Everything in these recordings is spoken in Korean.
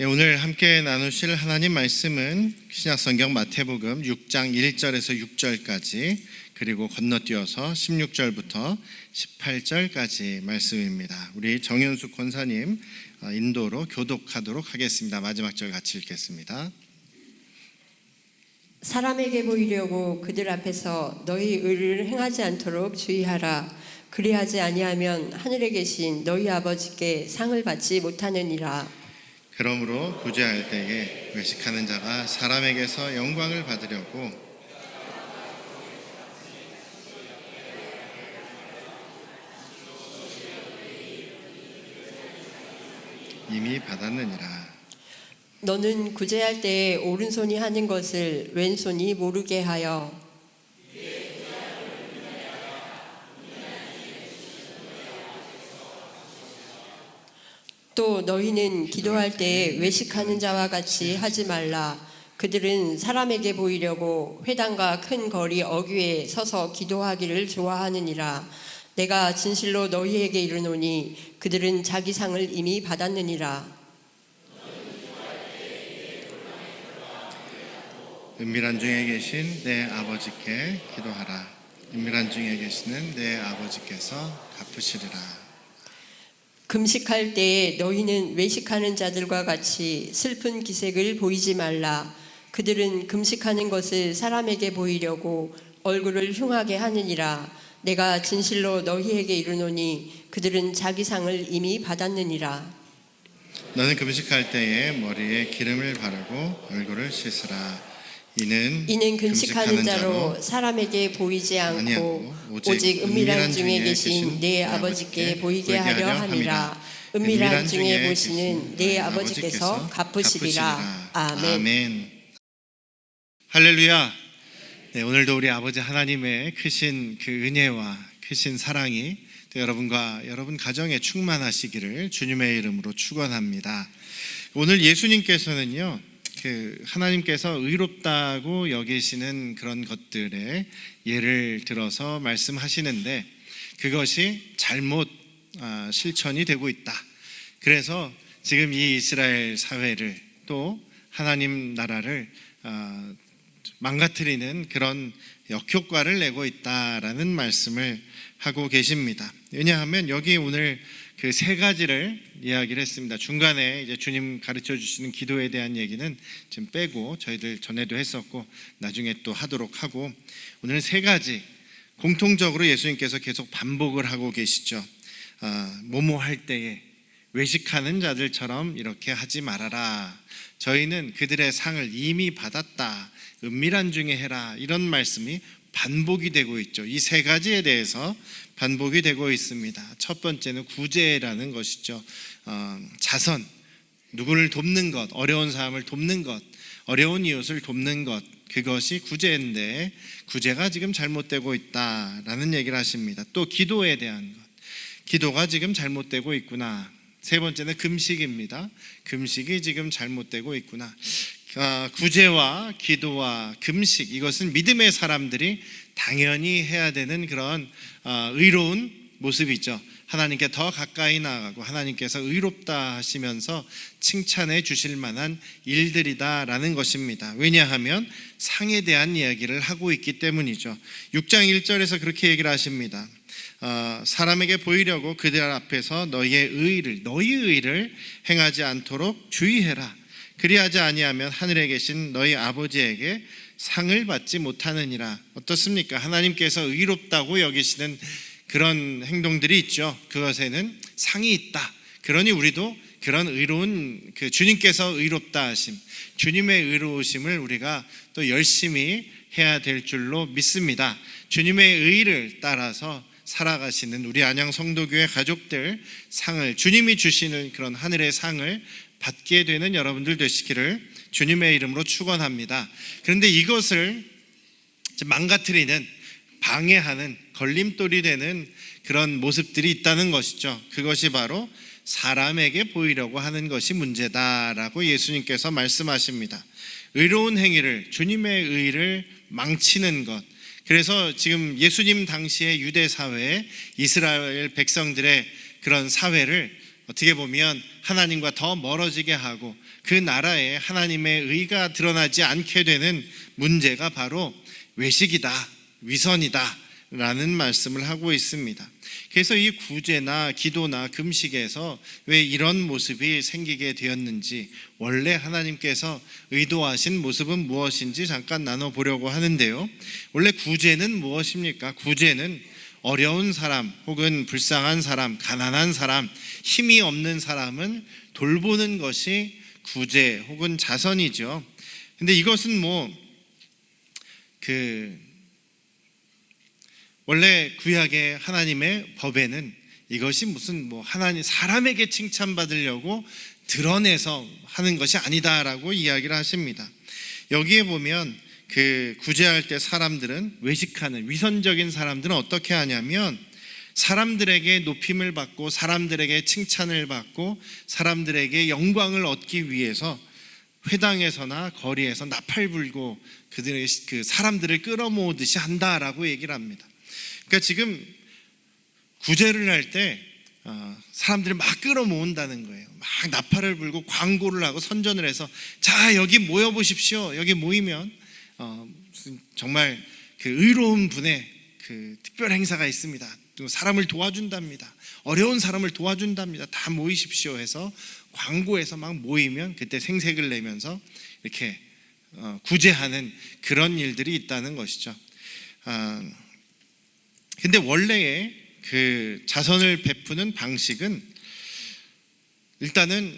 오늘 함께 나누실 하나님 말씀은 신약성경 마태복음 6장 1절에서 6절까지 그리고 건너뛰어서 16절부터 18절까지 말씀입니다. 우리 정현숙 권사님 인도로 교독하도록 하겠습니다. 마지막 절 같이 읽겠습니다. 사람에게 보이려고 그들 앞에서 너희 의를 행하지 않도록 주의하라. 그리하지 아니하면 하늘에 계신 너희 아버지께 상을 받지 못하느니라. 그러므로 구제할 때에 외식하는 자가 사람에게서 영광을 받으려고 이미 받았느니라. 너는 구제할 때에 오른손이 하는 것을 왼손이 모르게 하여 또 너희는 기도할 때에 외식하는 자와 같이 하지 말라. 그들은 사람에게 보이려고 회당과 큰 거리 어귀에 서서 기도하기를 좋아하느니라. 내가 진실로 너희에게 이르노니 그들은 자기 상을 이미 받았느니라. 은밀한 중에 계신 내 아버지께 기도하라. 은밀한 중에 계시는 내 아버지께서 갚으시리라. 금식할 때에 너희는 외식하는 자들과 같이 슬픈 기색을 보이지 말라. 그들은 금식하는 것을 사람에게 보이려고 얼굴을 흉하게 하느니라. 내가 진실로 너희에게 이르노니 그들은 자기 상을 이미 받았느니라. 너는 금식할 때에 머리에 기름을 바르고 얼굴을 씻으라. 이는 금식하는 자로 사람에게 보이지 않고 오직 은밀한 중에 계신 내 아버지께 보이게 하려 함이라. 은밀한 중에 보시는 내 아버지께서 갚으시리라. 아멘. 할렐루야. 네, 오늘도 우리 아버지 하나님의 크신 그 은혜와 크신 사랑이 또 여러분과 여러분 가정에 충만하시기를 주님의 이름으로 축원합니다. 오늘 예수님께서는요, 하나님께서 의롭다고 여기시는 그런 것들에 예를 들어서 말씀하시는데 그것이 잘못 실천이 되고 있다. 그래서 지금 이 이스라엘 사회를 또 하나님 나라를 망가뜨리는 그런 역효과를 내고 있다라는 말씀을 하고 계십니다. 왜냐하면 여기 오늘 그 세 가지를 이야기를 했습니다. 중간에 이제 주님 가르쳐 주시는 기도에 대한 얘기는 지금 빼고 저희들 전에도 했었고 나중에 또 하도록 하고, 오늘은 세 가지 공통적으로 예수님께서 계속 반복을 하고 계시죠. 뭐뭐 할 때에 외식하는 자들처럼 이렇게 하지 말아라. 저희는 그들의 상을 이미 받았다. 은밀한 중에 해라. 이런 말씀이 반복이 되고 있죠. 이 세 가지에 대해서 반복이 되고 있습니다. 첫 번째는 구제라는 것이죠. 자선, 누구를 돕는 것, 어려운 사람을 돕는 것, 어려운 이웃을 돕는 것, 그것이 구제인데 구제가 지금 잘못되고 있다라는 얘기를 하십니다. 또 기도에 대한 것, 기도가 지금 잘못되고 있구나. 세 번째는 금식입니다. 금식이 지금 잘못되고 있구나. 구제와 기도와 금식, 이것은 믿음의 사람들이 당연히 해야 되는 그런 의로운 모습이죠. 하나님께 더 가까이 나아가고 하나님께서 의롭다 하시면서 칭찬해 주실 만한 일들이다라는 것입니다. 왜냐하면 상에 대한 이야기를 하고 있기 때문이죠. 6장 1절에서 그렇게 얘기를 하십니다. 사람에게 보이려고 그들 앞에서 너희 의를 행하지 않도록 주의해라. 그리하지 아니하면 하늘에 계신 너희 아버지에게 상을 받지 못하느니라. 어떻습니까? 하나님께서 의롭다고 여기시는 그런 행동들이 있죠. 그것에는 상이 있다. 그러니 우리도 그런 의로운 주님께서 의롭다 하심, 주님의 의로우심을 우리가 또 열심히 해야 될 줄로 믿습니다. 주님의 의를 따라서 살아가시는 우리 안양 성도교회 가족들, 상을 주님이 주시는 그런 하늘의 상을 받게 되는 여러분들 되시기를 주님의 이름으로 축원합니다. 그런데 이것을 망가뜨리는, 방해하는, 걸림돌이 되는 그런 모습들이 있다는 것이죠. 그것이 바로 사람에게 보이려고 하는 것이 문제다라고 예수님께서 말씀하십니다. 의로운 행위를, 주님의 의를 망치는 것. 그래서 지금 예수님 당시의 유대 사회에 이스라엘 백성들의 그런 사회를 어떻게 보면 하나님과 더 멀어지게 하고 그 나라에 하나님의 의가 드러나지 않게 되는 문제가 바로 외식이다, 위선이다 라는 말씀을 하고 있습니다. 그래서 이 구제나 기도나 금식에서 왜 이런 모습이 생기게 되었는지, 원래 하나님께서 의도하신 모습은 무엇인지 잠깐 나눠보려고 하는데요. 원래 구제는 무엇입니까? 구제는 어려운 사람 혹은 불쌍한 사람, 가난한 사람, 힘이 없는 사람은 돌보는 것이 구제 혹은 자선이죠. 근데 이것은 원래 구약의 하나님의 법에는 이것이 무슨 하나님 사람에게 칭찬받으려고 드러내서 하는 것이 아니다라고 이야기를 하십니다. 여기에 보면 그 구제할 때 사람들은, 외식하는 위선적인 사람들은 어떻게 하냐면 사람들에게 높임을 받고 사람들에게 칭찬을 받고 사람들에게 영광을 얻기 위해서 회당에서나 거리에서 나팔 불고 그들의 그 사람들을 끌어모으듯이 한다라고 얘기를 합니다. 그러니까 지금 구제를 할 때 사람들을 막 끌어모은다는 거예요. 막 나팔을 불고 광고를 하고 선전을 해서, 자 여기 모여 보십시오. 여기 모이면 정말 그 의로운 분의 그 특별 행사가 있습니다. 또 사람을 도와준답니다. 어려운 사람을 도와준답니다. 다 모이십시오 해서 광고에서 막 모이면 그때 생색을 내면서 이렇게 구제하는 그런 일들이 있다는 것이죠. 근데 원래의 그 자선을 베푸는 방식은, 일단은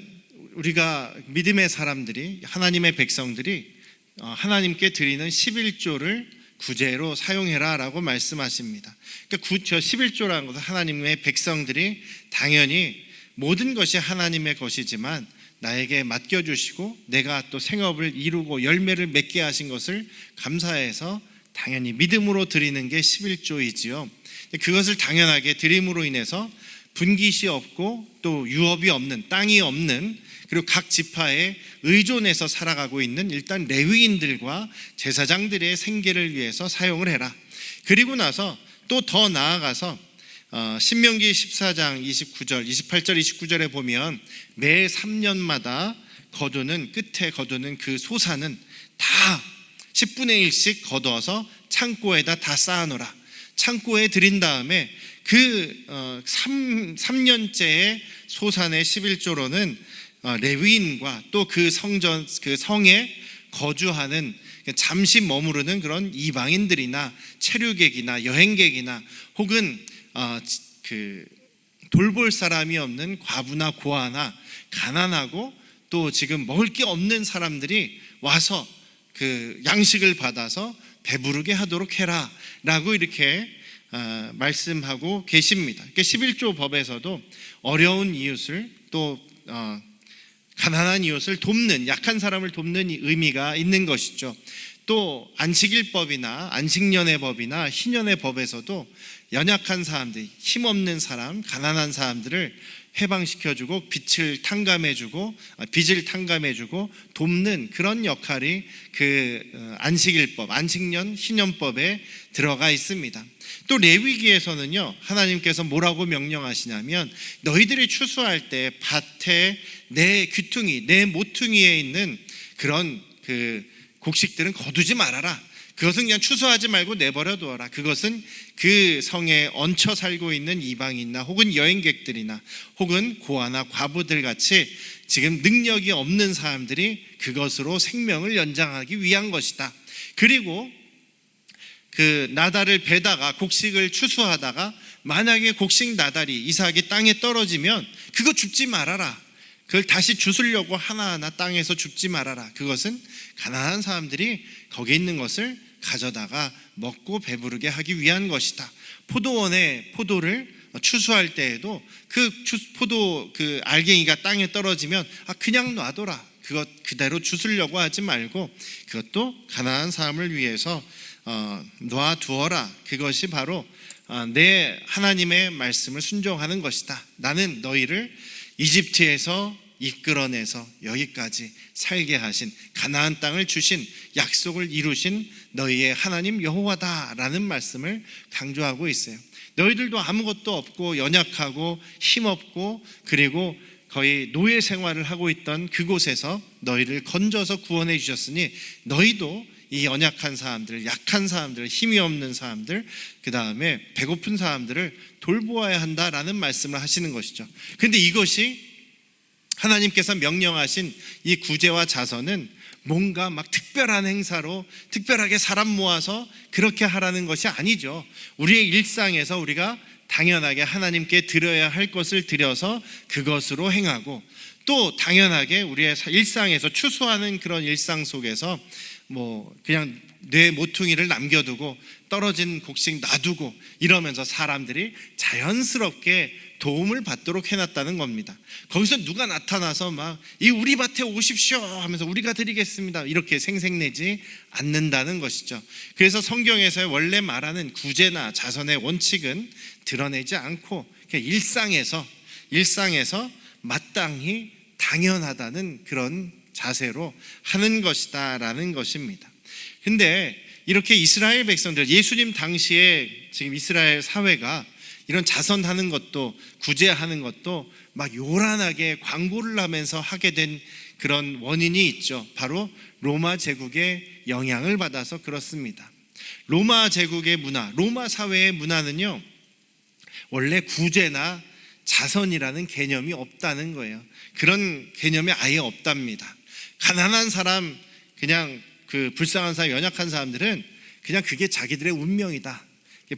우리가 믿음의 사람들이, 하나님의 백성들이 하나님께 드리는 11조를 구제로 사용해라 라고 말씀하십니다. 그러니까 11조라는 것은 하나님의 백성들이 당연히 모든 것이 하나님의 것이지만 나에게 맡겨주시고 내가 또 생업을 이루고 열매를 맺게 하신 것을 감사해서 당연히 믿음으로 드리는 게 11조이지요. 그것을 당연하게 드림으로 인해서 분깃이 없고 또 유업이 없는, 땅이 없는, 그리고 각 지파에 의존해서 살아가고 있는 일단 레위인들과 제사장들의 생계를 위해서 사용을 해라. 그리고 나서 또 더 나아가서 신명기 14장 29절, 28절, 29절에 보면 매 3년마다 거두는, 끝에 거두는 그 소사는 다 10분의 1씩 거두어서 창고에다 다 쌓아놓으라. 창고에 들인 다음에 그 3년째의 소산의 11조로는 레위인과 또 그 성전, 그 성에 거주하는, 잠시 머무르는 그런 이방인들이나 체류객이나 여행객이나 혹은 그 돌볼 사람이 없는 과부나 고아나 가난하고 또 지금 먹을 게 없는 사람들이 와서 그 양식을 받아서 배부르게 하도록 해라 라고 이렇게 말씀하고 계십니다. 그러니까 11조 법에서도 어려운 이웃을 또 가난한 이웃을 돕는, 약한 사람을 돕는 의미가 있는 것이죠. 또 안식일법이나 안식년의 법이나 희년의 법에서도 연약한 사람들, 힘없는 사람, 가난한 사람들을 해방시켜주고 빚을 탕감해주고 돕는 그런 역할이 그 안식일법, 안식년, 희년법에 들어가 있습니다. 또 레위기에서는요, 하나님께서 뭐라고 명령하시냐면 너희들이 추수할 때 밭에 내 귀퉁이, 내 모퉁이에 있는 그런 그 곡식들은 거두지 말아라. 그것은 그냥 추수하지 말고 내버려 두어라. 그것은 그 성에 얹혀 살고 있는 이방인이나 혹은 여행객들이나 혹은 고아나 과부들 같이 지금 능력이 없는 사람들이 그것으로 생명을 연장하기 위한 것이다. 그리고 그 나달을 베다가 곡식을 추수하다가 만약에 곡식 나달이 이삭이 땅에 떨어지면 그거 줍지 말아라. 그걸 다시 주스려고 하나하나 땅에서 줍지 말아라. 그것은 가난한 사람들이 거기 있는 것을 가져다가 먹고 배부르게 하기 위한 것이다. 포도원에 포도를 추수할 때에도 그 포도 그 알갱이가 땅에 떨어지면 그냥 놔둬라. 그것 그대로 주스려고 하지 말고 그것도 가난한 사람을 위해서 놔두어라. 그것이 바로 내 하나님의 말씀을 순종하는 것이다. 나는 너희를 이집트에서 이끌어내서 여기까지 살게 하신, 가나안 땅을 주신, 약속을 이루신 너희의 하나님 여호와다라는 말씀을 강조하고 있어요. 너희들도 아무것도 없고 연약하고 힘없고 그리고 거의 노예 생활을 하고 있던 그곳에서 너희를 건져서 구원해 주셨으니 너희도 이 연약한 사람들, 약한 사람들, 힘이 없는 사람들, 그 다음에 배고픈 사람들을 돌보아야 한다라는 말씀을 하시는 것이죠. 그런데 이것이 하나님께서 명령하신 이 구제와 자선은 뭔가 막 특별한 행사로 특별하게 사람 모아서 그렇게 하라는 것이 아니죠. 우리의 일상에서 우리가 당연하게 하나님께 드려야 할 것을 드려서 그것으로 행하고, 또 당연하게 우리의 일상에서 추수하는 그런 일상 속에서 뭐 그냥 뇌 모퉁이를 남겨두고 떨어진 곡식 놔두고 이러면서 사람들이 자연스럽게 도움을 받도록 해놨다는 겁니다. 거기서 누가 나타나서 막 이 우리 밭에 오십시오 하면서 우리가 드리겠습니다 이렇게 생색내지 않는다는 것이죠. 그래서 성경에서 원래 말하는 구제나 자선의 원칙은 드러내지 않고 그냥 일상에서 마땅히 당연하다는 그런 자세로 하는 것이다라는 것입니다. 근데 이렇게 이스라엘 백성들, 예수님 당시에 지금 이스라엘 사회가 이런 자선하는 것도 구제하는 것도 막 요란하게 광고를 하면서 하게 된 그런 원인이 있죠. 바로 로마 제국의 영향을 받아서 그렇습니다. 로마 제국의 문화, 로마 사회의 문화는요, 원래 구제나 자선이라는 개념이 없다는 거예요. 그런 개념이 아예 없답니다. 가난한 사람, 그냥 그 불쌍한 사람, 연약한 사람들은 그냥 그게 자기들의 운명이다.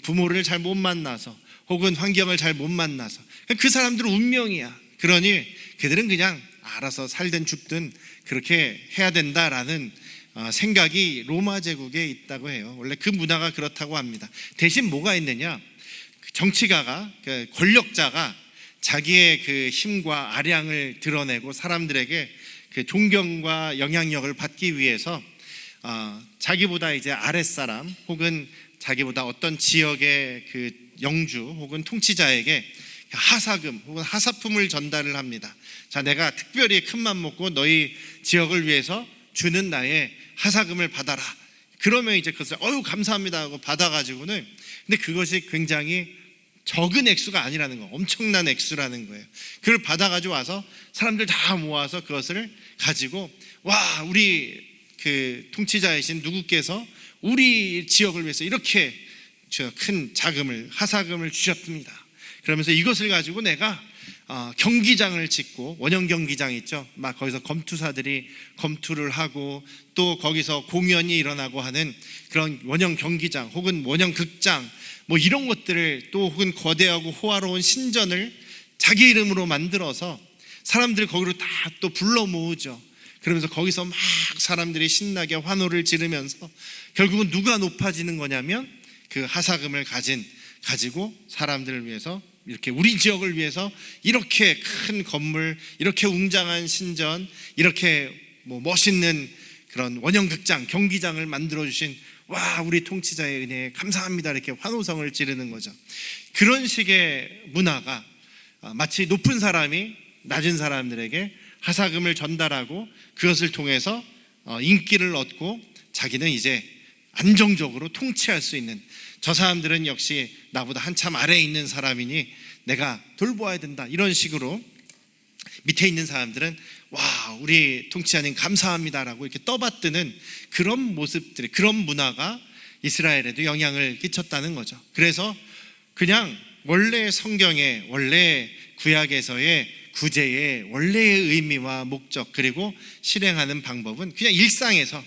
부모를 잘 못 만나서 혹은 환경을 잘 못 만나서 그 사람들은 운명이야. 그러니 그들은 그냥 알아서 살든 죽든 그렇게 해야 된다라는 생각이 로마 제국에 있다고 해요. 원래 그 문화가 그렇다고 합니다. 대신 뭐가 있느냐, 정치가가, 권력자가 자기의 그 힘과 아량을 드러내고 사람들에게 그 존경과 영향력을 받기 위해서 자기보다 이제 아랫사람 혹은 자기보다 어떤 지역의 그 영주 혹은 통치자에게 하사금 혹은 하사품을 전달을 합니다. 자, 내가 특별히 큰맘 먹고 너희 지역을 위해서 주는 나의 하사금을 받아라. 그러면 이제 그것을 감사합니다 하고 받아가지고는, 근데 그것이 굉장히 적은 액수가 아니라는 거, 엄청난 액수라는 거예요. 그걸 받아가지고 와서 사람들 다 모아서 그것을 가지고, 와, 우리 그 통치자이신 누구께서 우리 지역을 위해서 이렇게 큰 자금을, 하사금을 주셨습니다. 그러면서 이것을 가지고 내가 경기장을 짓고, 원형 경기장 있죠, 막 거기서 검투사들이 검투를 하고 또 거기서 공연이 일어나고 하는 그런 원형 경기장 혹은 원형 극장 뭐 이런 것들을, 또 혹은 거대하고 호화로운 신전을 자기 이름으로 만들어서 사람들 거기로 다 또 불러 모으죠. 그러면서 거기서 막 사람들이 신나게 환호를 지르면서 결국은 누가 높아지는 거냐면 그 하사금을 가지고 사람들을 위해서, 이렇게 우리 지역을 위해서 이렇게 큰 건물, 이렇게 웅장한 신전, 이렇게 뭐 멋있는 그런 원형극장, 경기장을 만들어주신, 와, 우리 통치자의 은혜에 감사합니다, 이렇게 환호성을 지르는 거죠. 그런 식의 문화가 마치 높은 사람이 낮은 사람들에게 하사금을 전달하고 그것을 통해서 인기를 얻고 자기는 이제 안정적으로 통치할 수 있는, 저 사람들은 역시 나보다 한참 아래에 있는 사람이니 내가 돌보아야 된다, 이런 식으로 밑에 있는 사람들은 와, 우리 통치자님 감사합니다라고 이렇게 떠받드는 그런 모습들이, 그런 문화가 이스라엘에도 영향을 끼쳤다는 거죠. 그래서 그냥 원래 성경의, 원래 구약에서의 구제의 원래의 의미와 목적, 그리고 실행하는 방법은 그냥 일상에서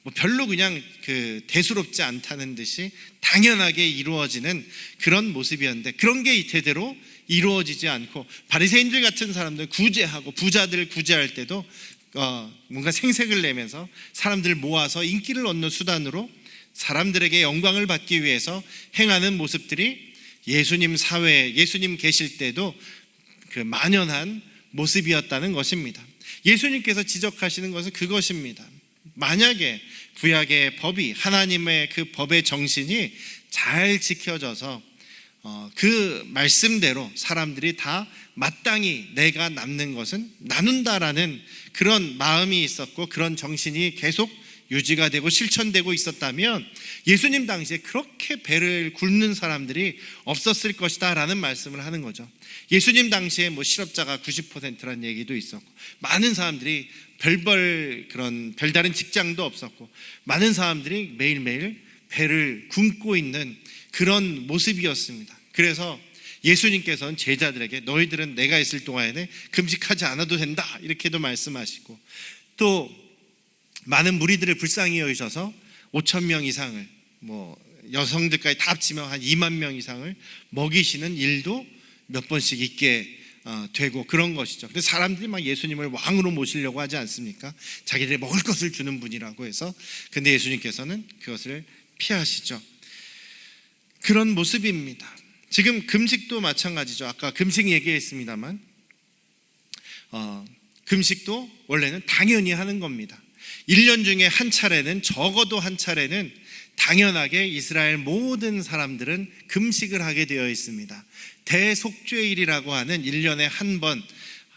뭐 별로 그냥 그 대수롭지 않다는 듯이 당연하게 이루어지는 그런 모습이었는데, 그런 게 제대로 이루어지지 않고 바리새인들 같은 사람들 구제하고 부자들 구제할 때도 뭔가 생색을 내면서 사람들을 모아서 인기를 얻는 수단으로 사람들에게 영광을 받기 위해서 행하는 모습들이 예수님 사회에, 예수님 계실 때도 그 만연한 모습이었다는 것입니다. 예수님께서 지적하시는 것은 그것입니다. 만약에 구약의 법이, 하나님의 그 법의 정신이 잘 지켜져서 그 말씀대로 사람들이 다 마땅히 내가 남는 것은 나눈다라는 그런 마음이 있었고 그런 정신이 계속 유지가 되고 실천되고 있었다면 예수님 당시에 그렇게 배를 굶는 사람들이 없었을 것이다 라는 말씀을 하는 거죠. 예수님 당시에 뭐 실업자가 90%라는 얘기도 있었고, 많은 사람들이 그런 별다른 직장도 없었고, 많은 사람들이 매일매일 배를 굶고 있는 그런 모습이었습니다. 그래서 예수님께서는 제자들에게 너희들은 내가 있을 동안에는 금식하지 않아도 된다 이렇게도 말씀하시고, 또 많은 무리들을 불쌍히 여기셔서 5,000명 이상을, 뭐 여성들까지 다 합치면 한 2만 명 이상을 먹이시는 일도 몇 번씩 있게 되고 그런 것이죠. 근데 사람들이 막 예수님을 왕으로 모시려고 하지 않습니까? 자기들이 먹을 것을 주는 분이라고 해서. 근데 예수님께서는 그것을 피하시죠. 그런 모습입니다. 지금 금식도 마찬가지죠. 아까 금식 얘기했습니다만 금식도 원래는 당연히 하는 겁니다. 1년 중에 한 차례는, 적어도 한 차례는 당연하게 이스라엘 모든 사람들은 금식을 하게 되어 있습니다. 대속죄일이라고 하는 1년에 한 번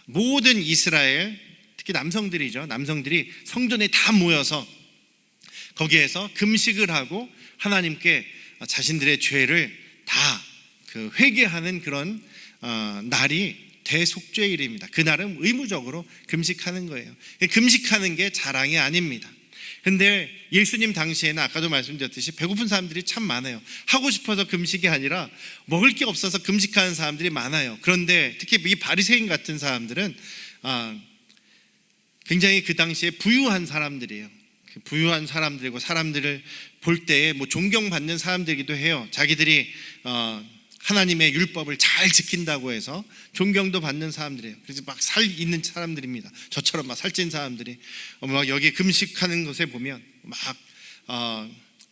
모든 이스라엘, 특히 남성들이죠. 남성들이 성전에 다 모여서 거기에서 금식을 하고 하나님께 자신들의 죄를 다 회개하는 그런 날이 대속죄일입니다. 그날은 의무적으로 금식하는 거예요. 금식하는 게 자랑이 아닙니다. 근데 예수님 당시에는 아까도 말씀드렸듯이 배고픈 사람들이 참 많아요. 하고 싶어서 금식이 아니라 먹을 게 없어서 금식하는 사람들이 많아요. 그런데 특히 이 바리새인 같은 사람들은 굉장히 그 당시에 부유한 사람들이에요. 부유한 사람들이고, 사람들을 볼 때에 뭐 존경받는 사람들이기도 해요. 자기들이 하나님의 율법을 잘 지킨다고 해서 존경도 받는 사람들이에요. 그래서 막 살 있는 사람들입니다. 저처럼 막 살찐 사람들이 막 여기 금식하는 것에 보면 막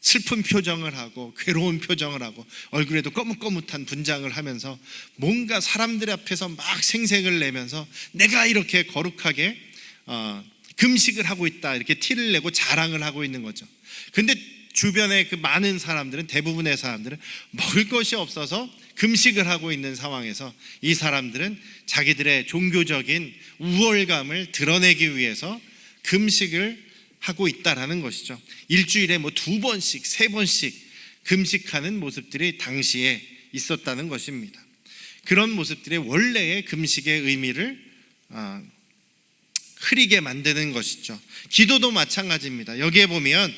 슬픈 표정을 하고 괴로운 표정을 하고 얼굴에도 거뭇거뭇한 분장을 하면서 뭔가 사람들 앞에서 막 생색을 내면서 내가 이렇게 거룩하게 금식을 하고 있다 이렇게 티를 내고 자랑을 하고 있는 거죠. 근데 주변의 그 많은 사람들은, 대부분의 사람들은 먹을 것이 없어서 금식을 하고 있는 상황에서 이 사람들은 자기들의 종교적인 우월감을 드러내기 위해서 금식을 하고 있다라는 것이죠. 일주일에 뭐 2번씩 3번씩 금식하는 모습들이 당시에 있었다는 것입니다. 그런 모습들이 원래의 금식의 의미를 흐리게 만드는 것이죠. 기도도 마찬가지입니다. 여기에 보면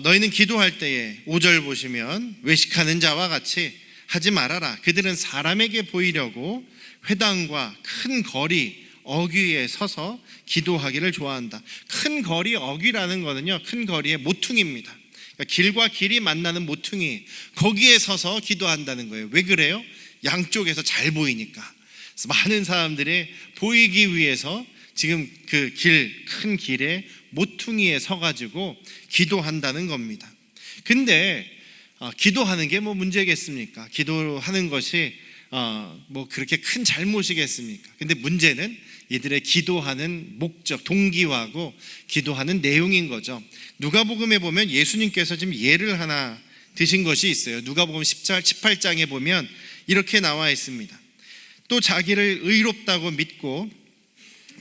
너희는 기도할 때에 5절 보시면 외식하는 자와 같이 하지 말아라. 그들은 사람에게 보이려고 회당과 큰 거리 어귀에 서서 기도하기를 좋아한다. 큰 거리 어귀라는 거는요, 큰 거리의 모퉁이입니다. 그러니까 길과 길이 만나는 모퉁이, 거기에 서서 기도한다는 거예요. 왜 그래요? 양쪽에서 잘 보이니까. 그래서 많은 사람들이 보이기 위해서 지금 그 큰 길에 모퉁이에 서가지고 기도한다는 겁니다. 근데 기도하는 게 뭐 문제겠습니까? 기도하는 것이 뭐 그렇게 큰 잘못이겠습니까? 근데 문제는 이들의 기도하는 목적, 동기하고 기도하는 내용인 거죠. 누가복음에 보면 예수님께서 지금 예를 하나 드신 것이 있어요. 누가복음 18장에 보면 이렇게 나와 있습니다. 또 자기를 의롭다고 믿고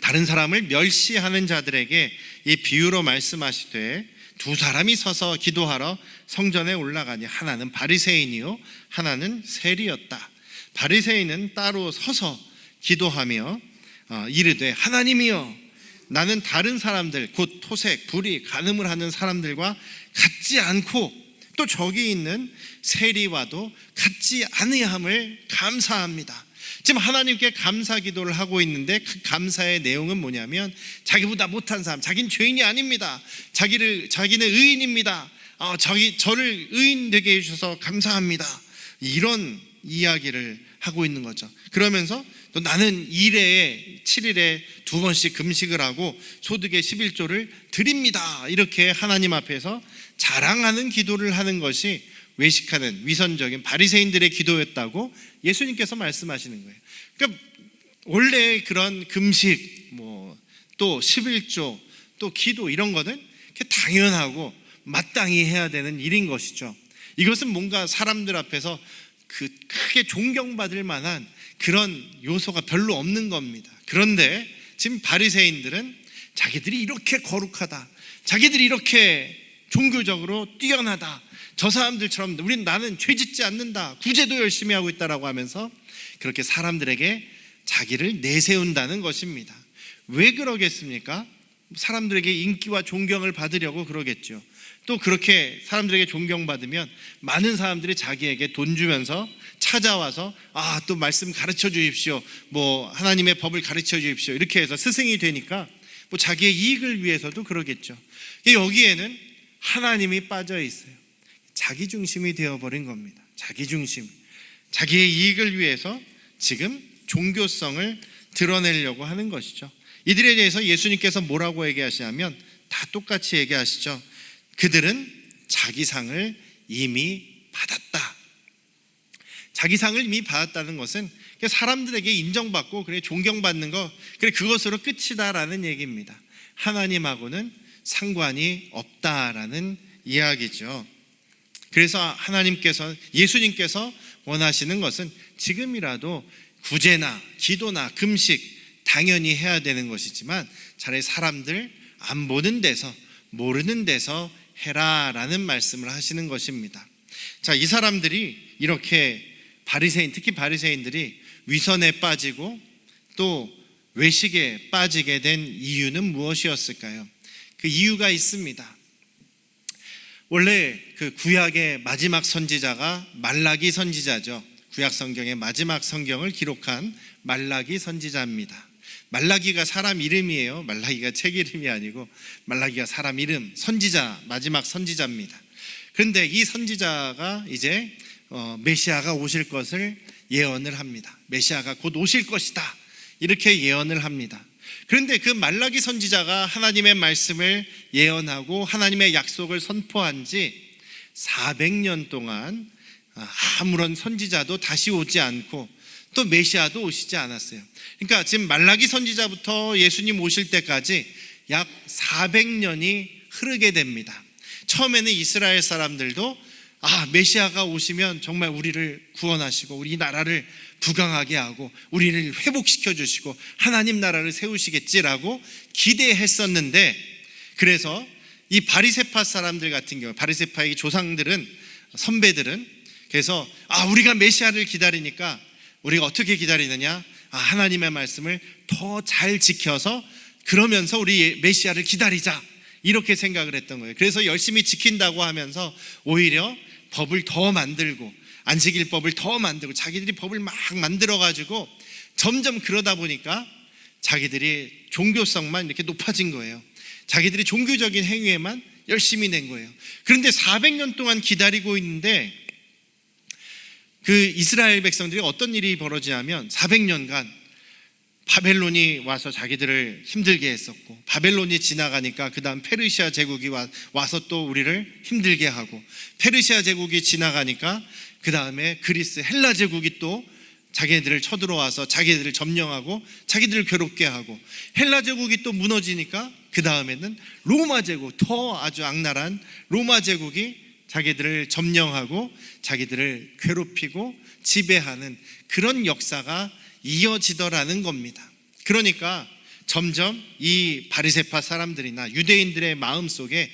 다른 사람을 멸시하는 자들에게 이 비유로 말씀하시되, 2사람이 서서 기도하러 성전에 올라가니 하나는 바리새인이요 하나는 세리였다. 바리새인은 따로 서서 기도하며 이르되 하나님이여, 나는 다른 사람들 곧 토색, 불의, 간음을 하는 사람들과 같지 않고 또 저기 있는 세리와도 같지 아니함을 감사합니다. 지금 하나님께 감사 기도를 하고 있는데 그 감사의 내용은 뭐냐면 자기보다 못한 사람, 자기는 죄인이 아닙니다. 자기는 의인입니다. 저를 의인 되게 해주셔서 감사합니다. 이런 이야기를 하고 있는 거죠. 그러면서 또 나는 7일에 2번씩 금식을 하고 소득의 11조를 드립니다. 이렇게 하나님 앞에서 자랑하는 기도를 하는 것이 외식하는 위선적인 바리새인들의 기도였다고 예수님께서 말씀하시는 거예요. 그러니까 원래 그런 금식, 또 11조, 또 기도 이런 거는 당연하고 마땅히 해야 되는 일인 것이죠. 이것은 뭔가 사람들 앞에서 크게 존경받을 만한 그런 요소가 별로 없는 겁니다. 그런데 지금 바리새인들은 자기들이 이렇게 거룩하다, 자기들이 이렇게 종교적으로 뛰어나다, 저 사람들처럼 나는 죄 짓지 않는다, 구제도 열심히 하고 있다라고 하면서 그렇게 사람들에게 자기를 내세운다는 것입니다. 왜 그러겠습니까? 사람들에게 인기와 존경을 받으려고 그러겠죠. 또 그렇게 사람들에게 존경받으면 많은 사람들이 자기에게 돈 주면서 찾아와서 또 말씀 가르쳐 주십시오, 뭐 하나님의 법을 가르쳐 주십시오, 이렇게 해서 스승이 되니까 뭐 자기의 이익을 위해서도 그러겠죠. 여기에는 하나님이 빠져 있어요. 자기 중심이 되어버린 겁니다. 자기 중심, 자기의 이익을 위해서 지금 종교성을 드러내려고 하는 것이죠. 이들에 대해서 예수님께서 뭐라고 얘기하시냐면 다 똑같이 얘기하시죠. 그들은 자기 상을 이미 받았다. 자기 상을 이미 받았다는 것은 사람들에게 인정받고 그래 존경받는 거, 그래 그것으로 끝이다라는 얘기입니다. 하나님하고는 상관이 없다라는 이야기죠. 그래서 예수님께서 원하시는 것은 지금이라도 구제나 기도나 금식 당연히 해야 되는 것이지만 차라리 사람들 안 보는 데서, 모르는 데서 해라라는 말씀을 하시는 것입니다. 자, 이 사람들이 이렇게 특히 바리새인들이 위선에 빠지고 또 외식에 빠지게 된 이유는 무엇이었을까요? 그 이유가 있습니다. 원래 그 구약의 마지막 선지자가 말라기 선지자죠. 구약 성경의 마지막 성경을 기록한 말라기 선지자입니다. 말라기가 사람 이름이에요. 말라기가 책 이름이 아니고 말라기가 사람 이름, 선지자, 마지막 선지자입니다. 그런데 이 선지자가 이제 메시아가 오실 것을 예언을 합니다. 메시아가 곧 오실 것이다, 이렇게 예언을 합니다. 그런데 그 말라기 선지자가 하나님의 말씀을 예언하고 하나님의 약속을 선포한 지 400년 동안 아무런 선지자도 다시 오지 않고 또 메시아도 오시지 않았어요. 그러니까 지금 말라기 선지자부터 예수님 오실 때까지 약 400년이 흐르게 됩니다. 처음에는 이스라엘 사람들도 메시아가 오시면 정말 우리를 구원하시고 우리 나라를 부강하게 하고 우리를 회복시켜 주시고 하나님 나라를 세우시겠지라고 기대했었는데, 그래서 이 바리새파 사람들 같은 경우, 바리새파의 조상들은, 선배들은 그래서 우리가 메시아를 기다리니까 우리가 어떻게 기다리느냐, 하나님의 말씀을 더 잘 지켜서 그러면서 우리 메시아를 기다리자, 이렇게 생각을 했던 거예요. 그래서 열심히 지킨다고 하면서 오히려 법을 더 만들고 안식일법을 더 만들고 자기들이 법을 막 만들어가지고 점점 그러다 보니까 자기들이 종교성만 이렇게 높아진 거예요. 자기들이 종교적인 행위에만 열심히 낸 거예요. 그런데 400년 동안 기다리고 있는데 그 이스라엘 백성들이 어떤 일이 벌어지냐면 400년간 바벨론이 와서 자기들을 힘들게 했었고, 바벨론이 지나가니까 그 다음 페르시아 제국이 와서 또 우리를 힘들게 하고, 페르시아 제국이 지나가니까 그 다음에 그리스 헬라 제국이 또 자기들을 쳐들어와서 자기들을 점령하고 자기들을 괴롭게 하고, 헬라 제국이 또 무너지니까 그 다음에는 로마 제국, 더 아주 악랄한 로마 제국이 자기들을 점령하고 자기들을 괴롭히고 지배하는 그런 역사가 이어지더라는 겁니다. 그러니까 점점 이 바리새파 사람들이나 유대인들의 마음속에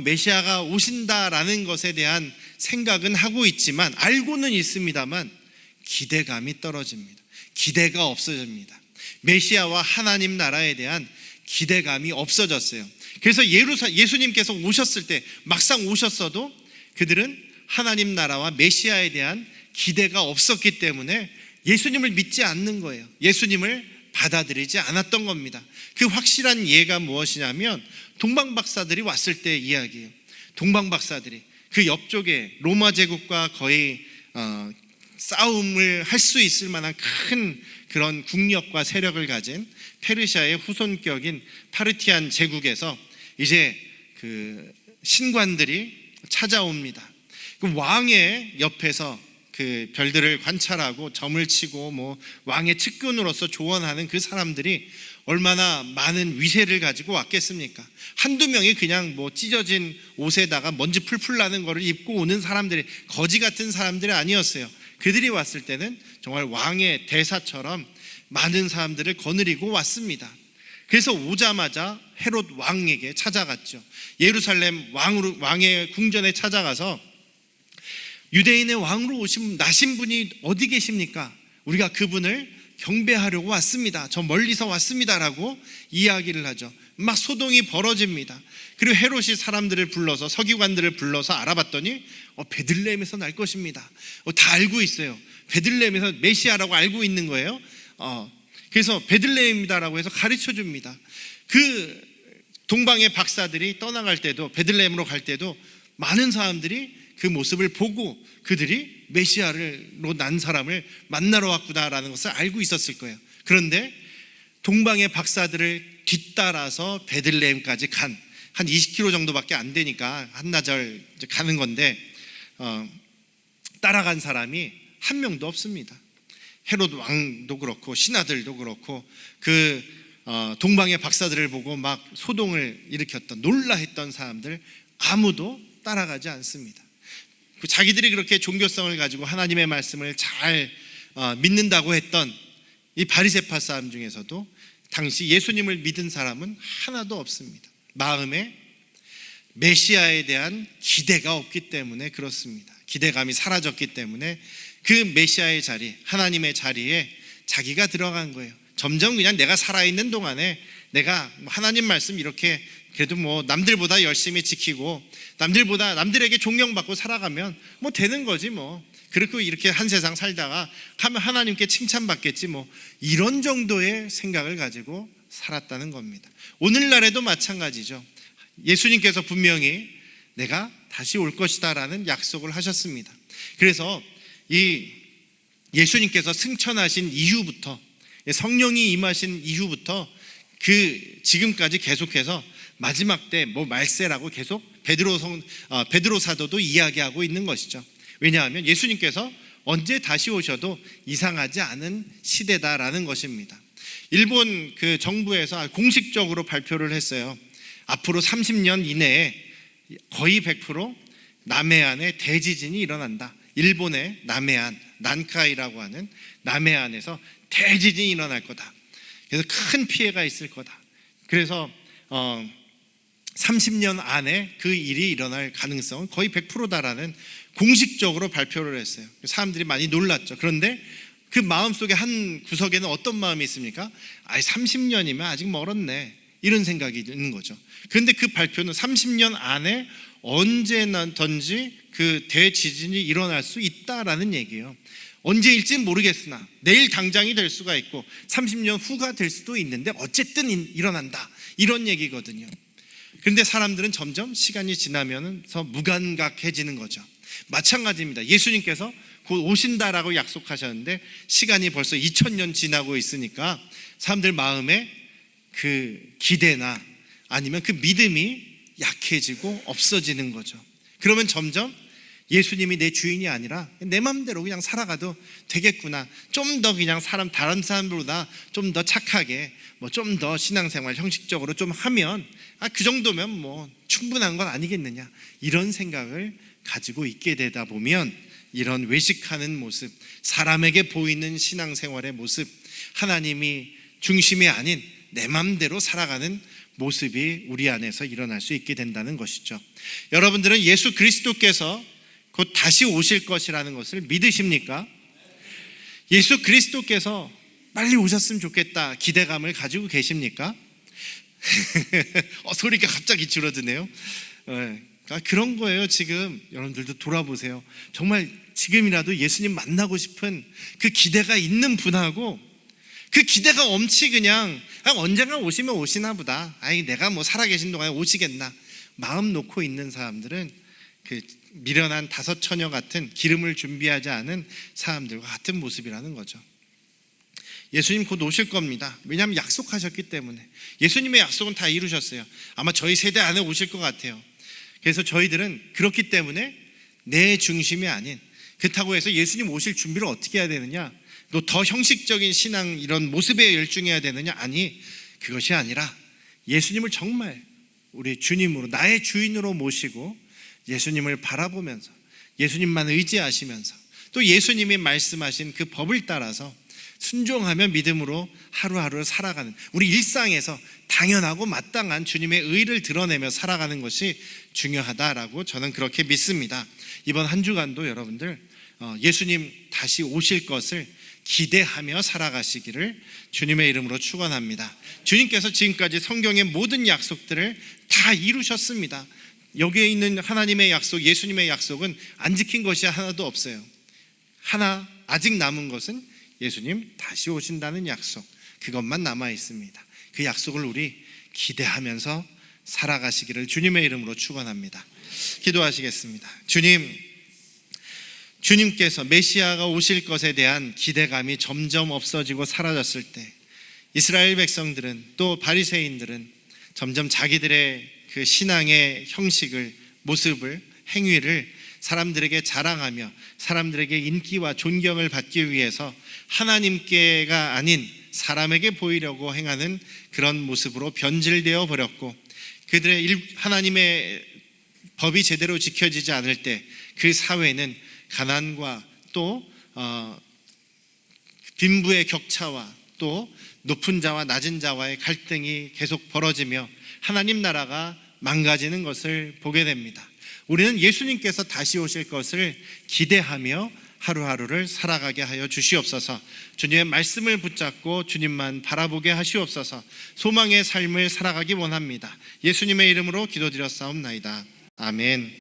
메시아가 오신다라는 것에 대한 생각은 하고 있지만, 알고는 있습니다만 기대감이 떨어집니다. 기대가 없어집니다. 메시아와 하나님 나라에 대한 기대감이 없어졌어요. 그래서 예수님께서 오셨을 때, 막상 오셨어도 그들은 하나님 나라와 메시아에 대한 기대가 없었기 때문에 예수님을 믿지 않는 거예요. 예수님을 받아들이지 않았던 겁니다. 그 확실한 예가 무엇이냐면 동방박사들이 왔을 때 이야기예요. 동방박사들이 그 옆쪽에 로마 제국과 거의 싸움을 할 수 있을 만한 큰 그런 국력과 세력을 가진 페르시아의 후손격인 파르티안 제국에서 이제 그 신관들이 찾아옵니다. 그 왕의 옆에서 그 별들을 관찰하고 점을 치고 왕의 측근으로서 조언하는 그 사람들이 얼마나 많은 위세를 가지고 왔겠습니까? 한두 명이 그냥 찢어진 옷에다가 먼지 풀풀 나는 거를 입고 오는 사람들이, 거지 같은 사람들이 아니었어요. 그들이 왔을 때는 정말 왕의 대사처럼 많은 사람들을 거느리고 왔습니다. 그래서 오자마자 헤롯 왕에게 찾아갔죠. 예루살렘 왕의 궁전에 찾아가서 유대인의 왕으로 나신 분이 어디 계십니까? 우리가 그분을 경배하려고 왔습니다. 저 멀리서 왔습니다라고 이야기를 하죠. 막 소동이 벌어집니다. 그리고 헤롯이 사람들을 불러서, 서기관들을 불러서 알아봤더니 베들레헴에서 날 것입니다. 다 알고 있어요. 베들레헴에서 메시아라고 알고 있는 거예요. 그래서 베들레헴이다라고 해서 가르쳐 줍니다. 그 동방의 박사들이 떠나갈 때도, 베들레헴으로 갈 때도 많은 사람들이 그 모습을 보고 그들이 메시아로 난 사람을 만나러 왔구나라는 것을 알고 있었을 거예요. 그런데 동방의 박사들을 뒤따라서 베들레헴까지 한 20km 정도밖에 안 되니까 한나절 가는 건데 따라간 사람이 한 명도 없습니다. 헤롯 왕도 그렇고 신하들도 그렇고 그 동방의 박사들을 보고 막 소동을 일으켰던, 놀라했던 사람들 아무도 따라가지 않습니다. 자기들이 그렇게 종교성을 가지고 하나님의 말씀을 잘 믿는다고 했던 이 바리새파 사람 중에서도 당시 예수님을 믿은 사람은 하나도 없습니다. 마음에 메시아에 대한 기대가 없기 때문에 그렇습니다. 기대감이 사라졌기 때문에 그 메시아의 자리, 하나님의 자리에 자기가 들어간 거예요. 점점 그냥 내가 살아있는 동안에 내가 하나님 말씀 이렇게 그래도 뭐 남들보다 열심히 지키고 남들에게 존경받고 살아가면 뭐 되는 거지 뭐. 그리고 이렇게 한 세상 살다가 하면 하나님께 칭찬받겠지 뭐, 이런 정도의 생각을 가지고 살았다는 겁니다. 오늘날에도 마찬가지죠. 예수님께서 분명히 내가 다시 올 것이다 라는 약속을 하셨습니다. 그래서 이 예수님께서 승천하신 이후부터, 성령이 임하신 이후부터 그 지금까지 계속해서 마지막 때 뭐 말세라고 계속 베드로 사도도 이야기하고 있는 것이죠. 왜냐하면 예수님께서 언제 다시 오셔도 이상하지 않은 시대다라는 것입니다. 일본 그 정부에서 공식적으로 발표를 했어요. 앞으로 30년 이내에 거의 100% 남해안에 대지진이 일어난다. 일본의 남해안, 난카이라고 하는 남해안에서 대지진이 일어날 거다. 그래서 큰 피해가 있을 거다. 그래서 30년 안에 그 일이 일어날 가능성은 거의 100%다라는 공식적으로 발표를 했어요. 사람들이 많이 놀랐죠. 그런데 그 마음속에 한 구석에는 어떤 마음이 있습니까? 30년이면 아직 멀었네, 이런 생각이 드는 거죠. 그런데 그 발표는 30년 안에 언제든지 그 대지진이 일어날 수 있다라는 얘기예요. 언제일지는 모르겠으나 내일 당장이 될 수가 있고 30년 후가 될 수도 있는데 어쨌든 일어난다, 이런 얘기거든요. 그런데 사람들은 점점 시간이 지나면서 무감각해지는 거죠. 마찬가지입니다. 예수님께서 곧 오신다라고 약속하셨는데 시간이 벌써 2000년 지나고 있으니까 사람들 마음에 그 기대나 아니면 그 믿음이 약해지고 없어지는 거죠. 그러면 점점 예수님이 내 주인이 아니라 내 마음대로 그냥 살아가도 되겠구나, 좀 더 그냥 다른 사람들보다 좀 더 착하게, 뭐 좀 더 신앙생활 형식적으로 좀 하면 그 정도면 뭐 충분한 건 아니겠느냐, 이런 생각을 가지고 있게 되다 보면 이런 외식하는 모습, 사람에게 보이는 신앙생활의 모습, 하나님이 중심이 아닌 내 마음대로 살아가는 모습이 우리 안에서 일어날 수 있게 된다는 것이죠. 여러분들은 예수 그리스도께서 곧 다시 오실 것이라는 것을 믿으십니까? 예수 그리스도께서 빨리 오셨으면 좋겠다 기대감을 가지고 계십니까? 소리가 갑자기 줄어드네요. 그런 거예요. 지금 여러분들도 돌아보세요. 정말 지금이라도 예수님 만나고 싶은 그 기대가 있는 분하고 그 기대가 엄치 그냥 언젠가 오시면 오시나 보다, 내가 뭐 살아계신 동안에 오시겠나, 마음 놓고 있는 사람들은 그 미련한 다섯 처녀 같은 기름을 준비하지 않은 사람들과 같은 모습이라는 거죠. 예수님 곧 오실 겁니다. 왜냐하면 약속하셨기 때문에. 예수님의 약속은 다 이루셨어요. 아마 저희 세대 안에 오실 것 같아요. 그래서 저희들은 그렇기 때문에 내 중심이 아닌, 그렇다고 해서 예수님 오실 준비를 어떻게 해야 되느냐, 또 더 형식적인 신앙 이런 모습에 열중해야 되느냐, 아니, 그것이 아니라 예수님을 정말 우리 주님으로, 나의 주인으로 모시고 예수님을 바라보면서 예수님만 의지하시면서 또 예수님이 말씀하신 그 법을 따라서 순종하며 믿음으로 하루하루를 살아가는, 우리 일상에서 당연하고 마땅한 주님의 의를 드러내며 살아가는 것이 중요하다라고 저는 그렇게 믿습니다. 이번 한 주간도 여러분들 예수님 다시 오실 것을 기대하며 살아가시기를 주님의 이름으로 축원합니다. 주님께서 지금까지 성경의 모든 약속들을 다 이루셨습니다. 여기에 있는 하나님의 약속, 예수님의 약속은 안 지킨 것이 하나도 없어요. 하나 아직 남은 것은 예수님 다시 오신다는 약속, 그것만 남아 있습니다. 그 약속을 우리 기대하면서 살아가시기를 주님의 이름으로 축원합니다. 기도하시겠습니다. 주님께서 메시아가 오실 것에 대한 기대감이 점점 없어지고 사라졌을 때 이스라엘 백성들은, 또 바리새인들은 점점 자기들의 그 신앙의 형식을, 모습을, 행위를 사람들에게 자랑하며 사람들에게 인기와 존경을 받기 위해서 하나님께가 아닌 사람에게 보이려고 행하는 그런 모습으로 변질되어 버렸고, 그들의 하나님의 법이 제대로 지켜지지 않을 때 그 사회는 가난과 또 빈부의 격차와 또 높은 자와 낮은 자와의 갈등이 계속 벌어지며 하나님 나라가 망가지는 것을 보게 됩니다. 우리는 예수님께서 다시 오실 것을 기대하며 하루하루를 살아가게 하여 주시옵소서. 주님의 말씀을 붙잡고 주님만 바라보게 하시옵소서. 소망의 삶을 살아가기 원합니다. 예수님의 이름으로 기도드렸사옵나이다. 아멘.